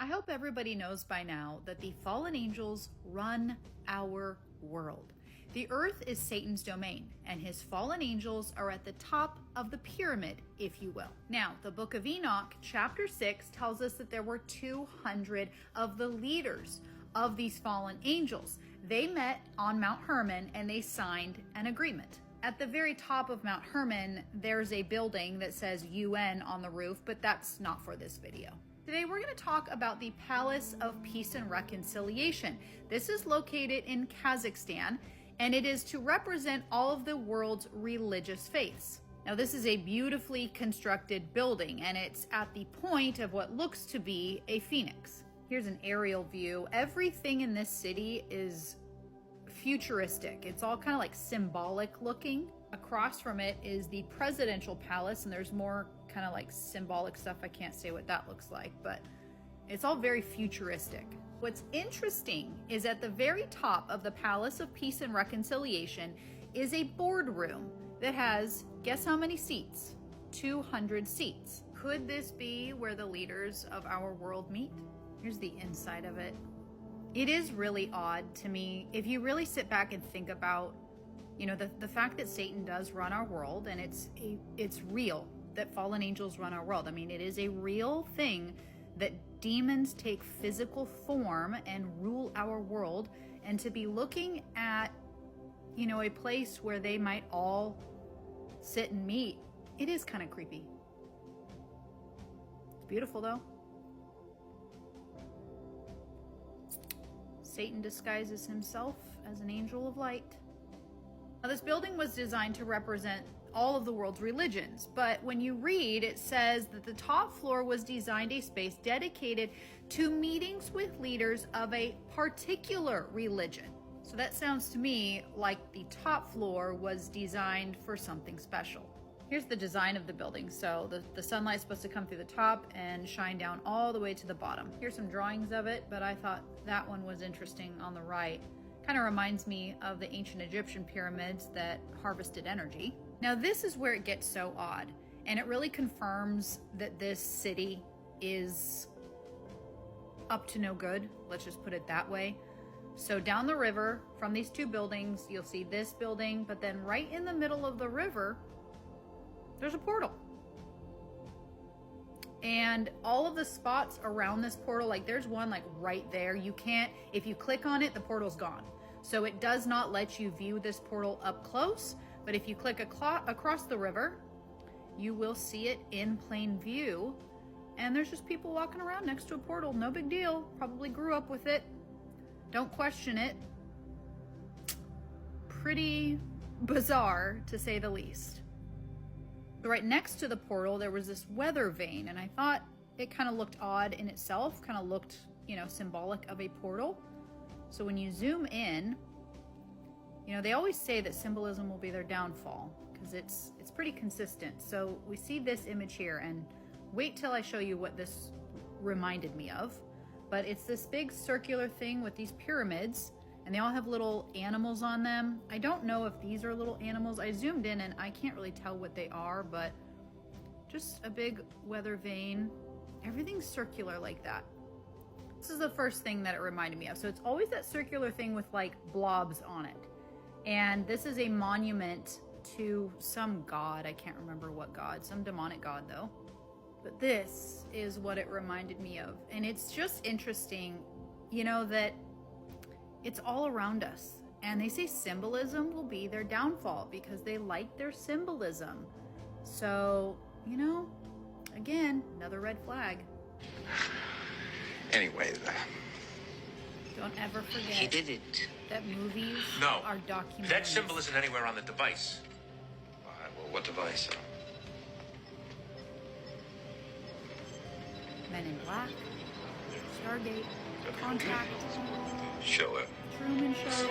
I hope everybody knows by now that the fallen angels run our world. The earth is Satan's domain, and his fallen angels are at the top of the pyramid, if you will. Now, the book of Enoch, chapter 6, tells us that there were 200 of the leaders of these fallen angels. They met on Mount Hermon and they signed an agreement. At the very top of Mount Hermon, there's a building that says UN on the roof, but that's not for this video. Today, we're going to talk about the Palace of Peace and Reconciliation. This is located in Kazakhstan, and it is to represent all of the world's religious faiths. Now, this is a beautifully constructed building, and it's at the point of what looks to be a phoenix. Here's an aerial view. Everything in this city is futuristic. It's all kind of like symbolic looking. Across from it is the presidential palace, and there's more kind of like symbolic stuff. I can't say what that looks like, but it's all very futuristic. What's interesting is at the very top of the Palace of Peace and Reconciliation is a boardroom that has, guess how many seats? 200 seats. Could this be where the leaders of our world meet? Here's the inside of it. It is really odd to me. If you really sit back and think about, the fact that Satan does run our world, and it's real that fallen angels run our world. I mean, it is a real thing that demons take physical form and rule our world, and to be looking at, a place where they might all sit and meet, it is kind of creepy. It's beautiful though. Satan disguises himself as an angel of light. Now, this building was designed to represent all of the world's religions, but when you read, it says that the top floor was designed a space dedicated to meetings with leaders of a particular religion. So that sounds to me like the top floor was designed for something special. Here's the design of the building. So the sunlight's supposed to come through the top and shine down all the way to the bottom. Here's some drawings of it, but I thought that one was interesting on the right. Kind of reminds me of the ancient Egyptian pyramids that harvested energy. Now, this is where it gets so odd, and it really confirms that this city is up to no good. Let's just put it that way. So down the river from these two buildings, you'll see this building, but then right in the middle of the river, there's a portal. And all of the spots around this portal, like there's one like right there. You can't, if you click on it, the portal's gone. So it does not let you view this portal up close, but if you click across the river, you will see it in plain view. And there's just people walking around next to a portal. No big deal. Probably grew up with it. Don't question it. Pretty bizarre, to say the least. Right next to the portal, there was this weather vane, and I thought it kind of looked odd in itself, kind of looked, symbolic of a portal. So when you zoom in, they always say that symbolism will be their downfall because it's pretty consistent. So we see this image here, and wait till I show you what this reminded me of. But it's this big circular thing with these pyramids, and they all have little animals on them. I don't know if these are little animals. I zoomed in and I can't really tell what they are, but just a big weather vane. Everything's circular like that. This is the first thing that it reminded me of. So it's always that circular thing with like blobs on it. And this is a monument to some god. I can't remember what god, some demonic god though. But this is what it reminded me of. And it's just interesting, that it's all around us. And they say symbolism will be their downfall because they like their symbolism. So, again, another red flag. Anyway, don't ever forget he did it. that movies are documentaries. That symbol isn't anywhere on the device. All right, well, what device? Men in Black, Stargate, Contact, Show it. Truman Show.